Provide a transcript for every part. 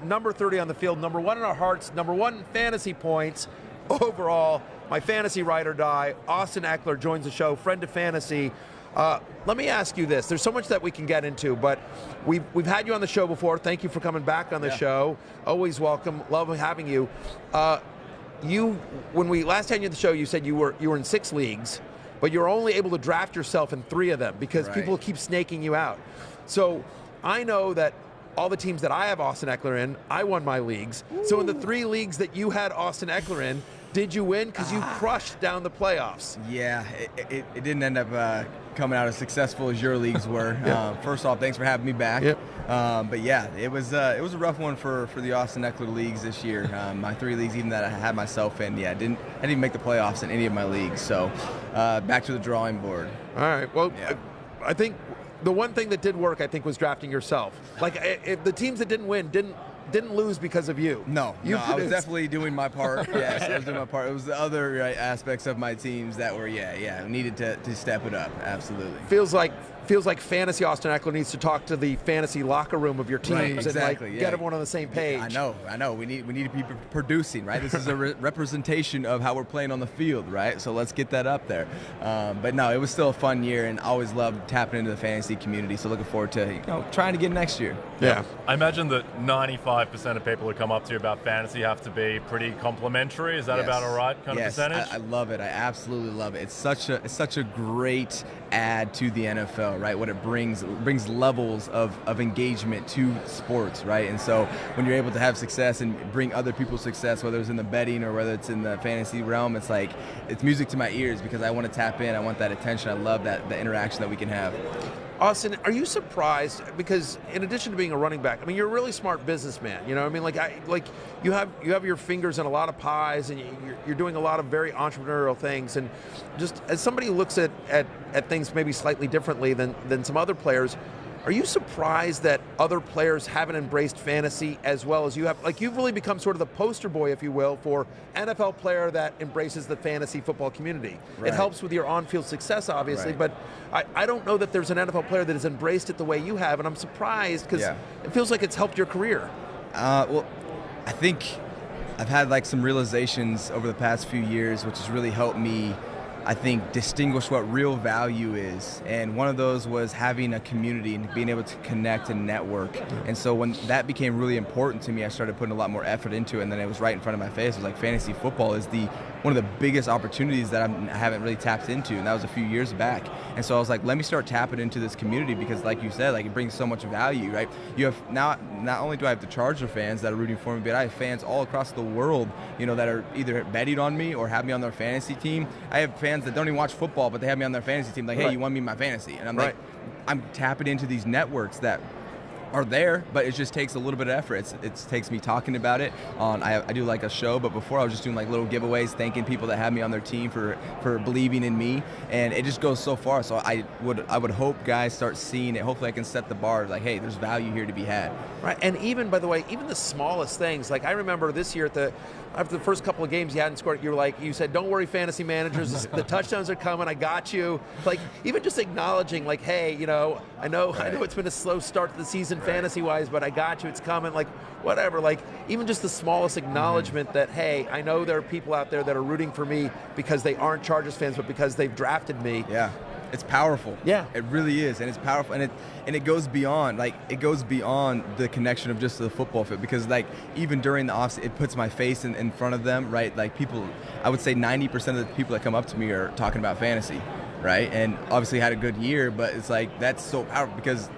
number 30 on the field, number 1 in our hearts, number 1 in fantasy points overall. My fantasy ride or die, Austin Ekeler joins the show, friend of fantasy. Let me ask you this. There's so much that we can get into, but we've had you on the show before. Thank you for coming back on the show. Always welcome. Love having you. When we last had you on the show, you said you were in 6 leagues, but you're only able to draft yourself in 3 of them because people keep snaking you out. So I know that all the teams that I have Austin Ekeler in, I won my leagues. Ooh. So in the 3 leagues that you had Austin Ekeler in, did you win? Because you crushed down the playoffs. Yeah, it didn't end up coming out as successful as your leagues were. First off, thanks for having me back. Yep. But yeah, it was a rough one for the Austin Ekeler leagues this year. My 3 leagues, even that I had myself in, I didn't even make the playoffs in any of my leagues. So back to the drawing board. All right. Well, I think the one thing that did work, I think, was drafting yourself. Like, if the teams that didn't win didn't lose because of you. No, I was definitely doing my part. Yes, I was doing my part. It was the other aspects of my teams that were, needed to step it up. Absolutely. Feels like fantasy Austin Ekeler needs to talk to the fantasy locker room of your teams and get everyone on the same page. I know. We need to be producing, right? This is a representation of how we're playing on the field, right? So let's get that up there. But no, it was still a fun year, and always loved tapping into the fantasy community. So looking forward to trying to get next year. Yeah. I imagine that 95% of people who come up to you about fantasy have to be pretty complimentary. Is that about a right kind of percentage? I love it. I absolutely love it. It's such a great add to the NFL, right? What it brings levels of engagement to sports, right? And so when you're able to have success and bring other people's success, whether it's in the betting or whether it's in the fantasy realm, it's music to my ears because I want to tap in. I want that attention. I love the interaction that we can have. Austin, are you surprised? Because in addition to being a running back, I mean, you're a really smart businessman. You know, I mean, you have your fingers in a lot of pies, and you're doing a lot of very entrepreneurial things. And just as somebody who looks at things maybe slightly differently than some other players, are you surprised that other players haven't embraced fantasy as well as you have? Like, you've really become sort of the poster boy, if you will, for NFL player that embraces the fantasy football community. Right. It helps with your on-field success, obviously, but I don't know that there's an NFL player that has embraced it the way you have, and I'm surprised because it feels like it's helped your career. Well, I think I've had some realizations over the past few years, which has really helped me, I think, distinguish what real value is. And one of those was having a community and being able to connect and network. And so when that became really important to me, I started putting a lot more effort into it. And then it was right in front of my face. It was like fantasy football is one of the biggest opportunities that I haven't really tapped into. And that was a few years back. And so I was like, let me start tapping into this community because, like you said, it brings so much value, right? You have not only do I have the Charger fans that are rooting for me, but I have fans all across the world, that are either betting on me or have me on their fantasy team. I have fans that don't even watch football, but they have me on their fantasy team. Like, hey, you want me in my fantasy? And I'm like, I'm tapping into these networks that are there, but it just takes a little bit of effort. It takes me talking about it. I do a show, but before I was just doing little giveaways, thanking people that have me on their team for believing in me, and it just goes so far. So I would hope guys start seeing it. Hopefully I can set the bar hey, there's value here to be had. Right, and even, by the way, even the smallest things, I remember this year after the first couple of games you hadn't scored, you said, don't worry, fantasy managers, the touchdowns are coming, I got you. Even just acknowledging, hey, I know it's been a slow start to the season fantasy-wise, but I got you, it's coming, whatever. Even just the smallest acknowledgement that, hey, I know there are people out there that are rooting for me because they aren't Chargers fans, but because they've drafted me. Yeah. It's powerful. Yeah. It really is, and it's powerful, and it goes beyond the connection of just the football field, because even during the offseason, it puts my face in front of them, right? People, I would say 90% of the people that come up to me are talking about fantasy, right? And obviously had a good year, but it's that's so powerful because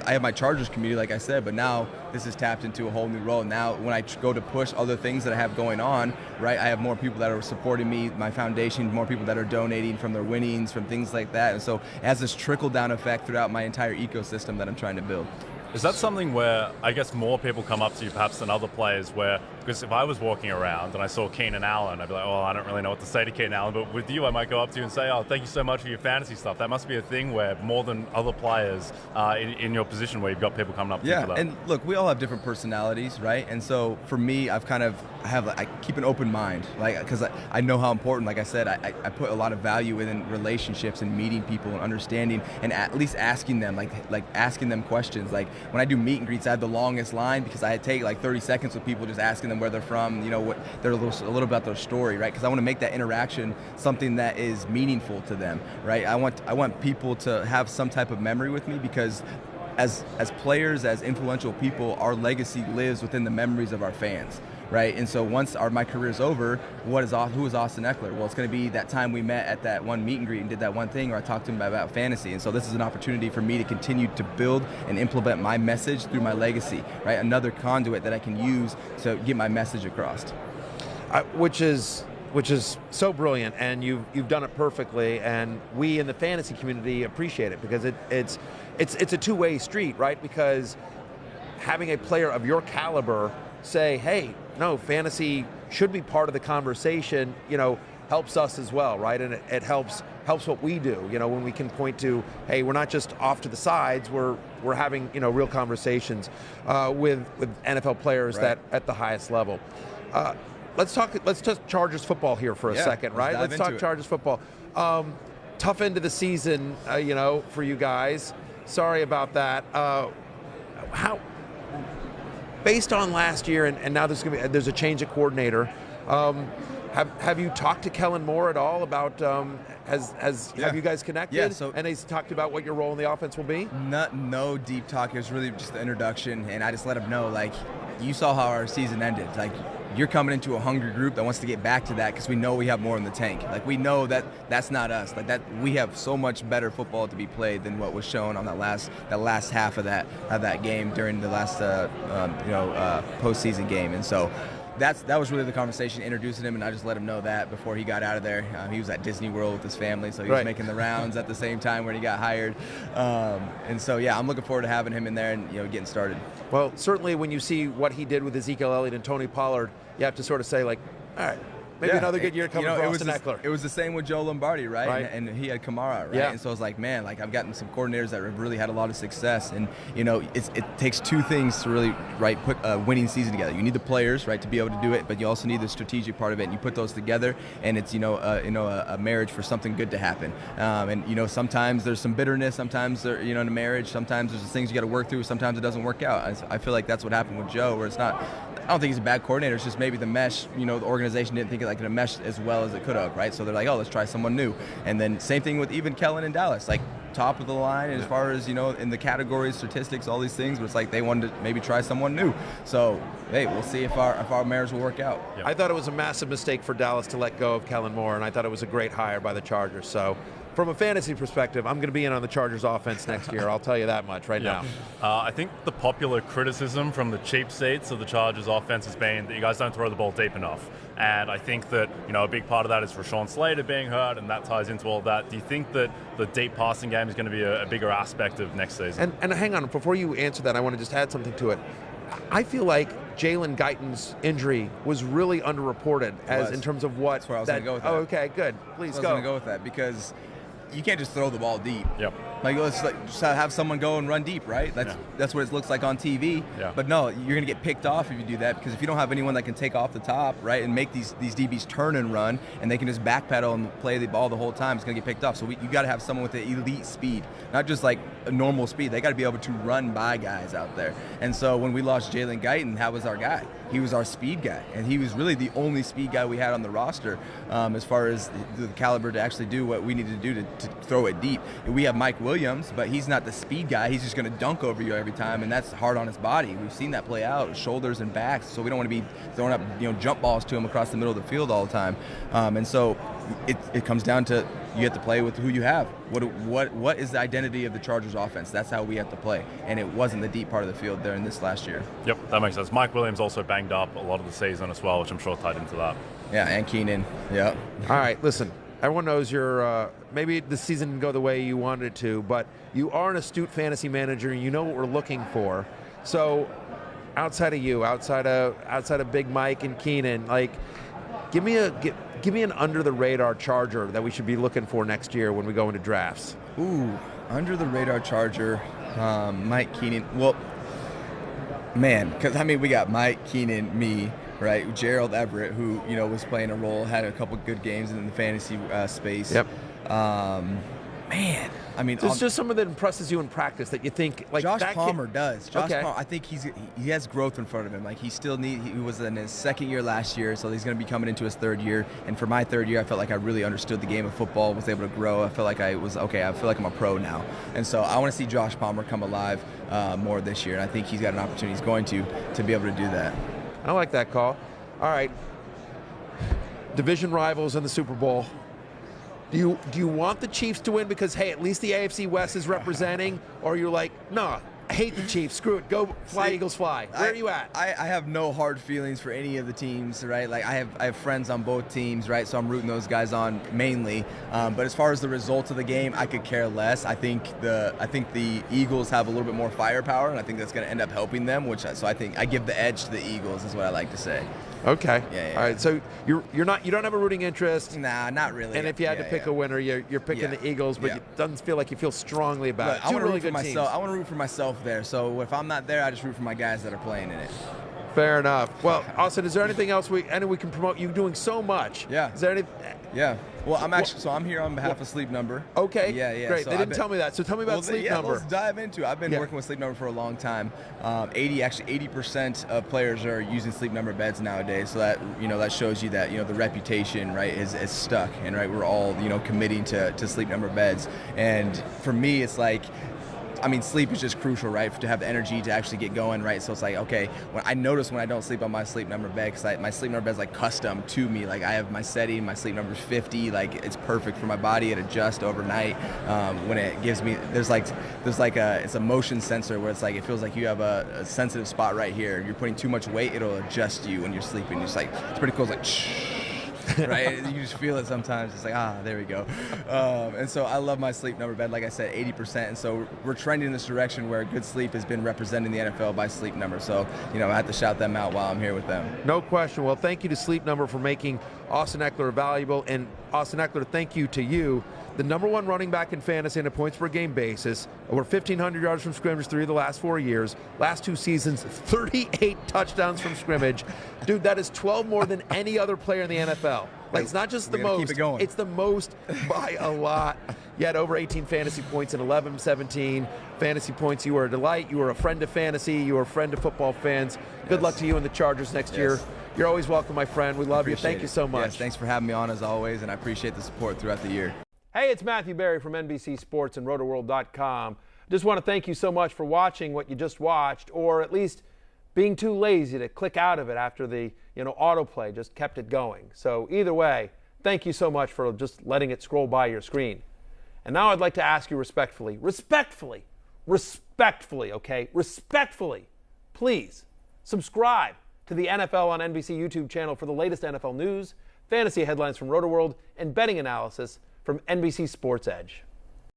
I have my Chargers community, like I said, but now this is tapped into a whole new role. Now when I go to push other things that I have going on, right, I have more people that are supporting me, my foundation, more people that are donating from their winnings, from things like that. And so it has this trickle-down effect throughout my entire ecosystem that I'm trying to build. Is that something where I guess more people come up to you perhaps than other players because if I was walking around and I saw Keenan Allen, I'd be like, oh, I don't really know what to say to Keenan Allen, but with you I might go up to you and say, oh, thank you so much for your fantasy stuff. That must be a thing where more than other players in your position where you've got people coming up to you for that. And look, we all have different personalities, right? And so for me, I keep an open mind, because I know how important, like I said, I put a lot of value in relationships and meeting people and understanding and at least asking them, asking them questions, when I do meet and greets, I have the longest line because I take like 30 seconds with people just asking them where they're from, you know, what they're a little about their story, right? Because I want to make that interaction something that is meaningful to them, right? I want people to have some type of memory with me because as players, as influential people, our legacy lives within the memories of our fans, right? And so once my career's over, who is Austin Ekeler? Well, it's going to be that time we met at that one meet and greet and did that one thing where I talked to him about fantasy. And so this is an opportunity for me to continue to build and implement my message through my legacy, right? Another conduit that I can use to get my message across. Which is so brilliant, and you've done it perfectly, and we in the fantasy community appreciate it because it's a two-way street, right? Because having a player of your caliber say, hey, no, fantasy should be part of the conversation, you know, helps us as well, right? And it helps what we do, you know, when we can point to, hey, we're not just off to the sides, we're having, you know, real conversations with NFL players that at the highest level. Let's talk Chargers football here for a second, right? Let's talk Chargers football. Tough end of the season, you know, for you guys. Sorry about that. How, based on last year, and now there's a change of coordinator. Have you talked to Kellen Moore at all about? Have you guys connected? Yeah. And he's talked about what your role in the offense will be. No deep talk. It was really just the introduction, and I just let him know, like, you saw how our season ended. Like, you're coming into a hungry group that wants to get back to that because we know we have more in the tank. Like, we know that that's not us. Like, that we have so much better football to be played than what was shown on that last half of that game during the last postseason game. And so that was really the conversation, introducing him, and I just let him know that before he got out of there. He was at Disney World with his family, so he was making the rounds at the same time when he got hired. And so, yeah, I'm looking forward to having him in there and, you know, getting started. Well, certainly when you see what he did with Ezekiel Elliott and Tony Pollard, you have to sort of say, like, all right, maybe another good year coming for Austin Ekeler. It was the same with Joe Lombardi, right? And he had Kamara, right? Yeah. And so I was like, man, like, I've gotten some coordinators that have really had a lot of success. And, you know, it takes two things to really, put a winning season together. You need the players, right, to be able to do it, but you also need the strategic part of it. And you put those together, and it's, a marriage for something good to happen. And, you know, sometimes there's some bitterness, sometimes, in a marriage, sometimes there's things you got to work through, sometimes it doesn't work out. I feel like that's what happened with Joe, where it's not, I don't think he's a bad coordinator. It's just maybe the mesh, the organization didn't think it like a mesh as well as it could have, right? So they're like, oh, let's try someone new. And then same thing with even Kellen in Dallas, like top of the line as far as, in the categories, statistics, all these things, but it's like they wanted to maybe try someone new. So, hey, we'll see if our marriage will work out. Yep. I thought it was a massive mistake for Dallas to let go of Kellen Moore, and I thought it was a great hire by the Chargers. So, from a fantasy perspective, I'm going to be in on the Chargers offense next year. I'll tell you that much now. I think the popular criticism from the cheap seats of the Chargers offense has been that you guys don't throw the ball deep enough. And I think that, a big part of that is Rashawn Slater being hurt, and that ties into all of that. Do you think that the deep passing game is going to be a bigger aspect of next season? And hang on, before you answer that, I want to just add something to it. I feel like Jalen Guyton's injury was really underreported in terms of what. That's where I was going to go with that. Oh, okay, good. Please go. I was going to go with that because you can't just throw the ball deep. Yep. Like, let's just have someone go and run deep, right? That's what it looks like on TV. Yeah. But no, you're going to get picked off if you do that, because if you don't have anyone that can take off the top, right, and make these DBs turn and run, and they can just backpedal and play the ball the whole time, it's going to get picked off. So you got to have someone with the elite speed, not just like a normal speed. They got to be able to run by guys out there. And so when we lost Jalen Guyton, that was our guy. He was our speed guy, and he was really the only speed guy we had on the roster as far as the caliber to actually do what we needed to do to throw it deep. And we have Mike Williams, but he's not the speed guy. He's just going to dunk over you every time, and that's hard on his body. We've seen that play out, shoulders and backs, so we don't want to be throwing up jump balls to him across the middle of the field all the time. And so it comes down to you have to play with who you have. What is the identity of the Chargers offense? That's how we have to play, and it wasn't the deep part of the field during this last year. Yep, that makes sense. Mike Williams also banged up a lot of the season as well, which I'm sure tied into that. Yeah, and Keenan. Yeah. All right, listen. Everyone knows you're maybe the season didn't go the way you wanted it to, but you are an astute fantasy manager, and you know what we're looking for. So, outside of Big Mike and Keenan, like, give me an under the radar Charger that we should be looking for next year when we go into drafts. Ooh, under the radar Charger, Mike Keenan. Well, man, because we got Mike Keenan, me. Right, Gerald Everett, who was playing a role, had a couple good games in the fantasy space. Yep. Man, I mean, There's just someone that impresses you in practice that you think like Josh that Palmer does. Josh Okay. Palmer, I think he has growth in front of him. Like he was in his second year last year, so he's going to be coming into his third year. And for my third year, I felt like I really understood the game of football, was able to grow. I felt like I was okay. I feel like I'm a pro now, and so I want to see Josh Palmer come alive more this year. And I think he's got an opportunity. He's going to be able to do that. I like that call. All right, division rivals in the Super Bowl. Do you want the Chiefs to win because, hey, at least the AFC West is representing, or you're like, no, I hate the Chiefs, screw it, go fly, Eagles fly. Where are you at? I have no hard feelings for any of the teams, right? Like I have friends on both teams, right? So I'm rooting those guys on mainly. But as far as the result of the game, I could care less. I think the Eagles have a little bit more firepower, and I think that's going to end up helping them. So I think I give the edge to the Eagles, is what I like to say. Okay. Yeah. All right. So you don't have a rooting interest. Nah, not really. And if you had to pick a winner, you're picking the Eagles, but it doesn't feel like you feel strongly about it. I want to really root for good teams. myself. I want to root for myself there. So if I'm not there, I just root for my guys that are playing in it. Fair enough. Well, Austin, is there anything else we can promote? You doing so much. Yeah. Is there any? Yeah. Well, I'm here on behalf of Sleep Number. Okay. Yeah. Great. So they didn't tell me that. So tell me about Sleep Number. Let's dive into it. I've been working with Sleep Number for a long time. 80% of players are using Sleep Number beds nowadays. So that shows you that the reputation, right, is stuck, and right, we're all committing to Sleep Number beds. And for me, it's like, I mean, sleep is just crucial, right, to have the energy to actually get going, right? So it's like, okay, when I notice when I don't sleep on my Sleep Number bed, because my Sleep Number bed is like custom to me. Like I have my setting, my Sleep Number is 50, like it's perfect for my body. It adjusts overnight. When it gives me, it's a motion sensor where it's like, it feels like you have a sensitive spot right here. You're putting too much weight, it'll adjust you when you're sleeping. It's like, it's pretty cool. It's like, shh. Right, you just feel it sometimes. It's like, there we go. And so I love my Sleep Number bed. Like I said, 80%. And so we're trending in this direction where good sleep has been represented in the NFL by Sleep Number. So I have to shout them out while I'm here with them. No question. Well, thank you to Sleep Number for making Austin Ekeler valuable, and Austin Ekeler, thank you to you, the #1 running back in fantasy on a points per game basis. Over 1,500 yards from scrimmage 3 of the last 4 years. Last 2 seasons, 38 touchdowns from scrimmage. Dude, that is 12 more than any other player in the NFL. Like, it's not just the most, keep it going. It's the most by a lot. You had over 18 fantasy points in 11-17 fantasy points. You were a delight. You were a friend of fantasy. You were a friend of football fans. Good luck to you and the Chargers next year. You're always welcome, my friend. We love you. Thank you so much. Yes, thanks for having me on as always, and I appreciate the support throughout the year. Hey, it's Matthew Berry from NBC Sports and RotoWorld.com. Just want to thank you so much for watching what you just watched, or at least being too lazy to click out of it after the autoplay just kept it going. So either way, thank you so much for just letting it scroll by your screen. And now I'd like to ask you respectfully, please subscribe to the NFL on NBC YouTube channel for the latest NFL news, fantasy headlines from RotoWorld, and betting analysis from NBC Sports Edge.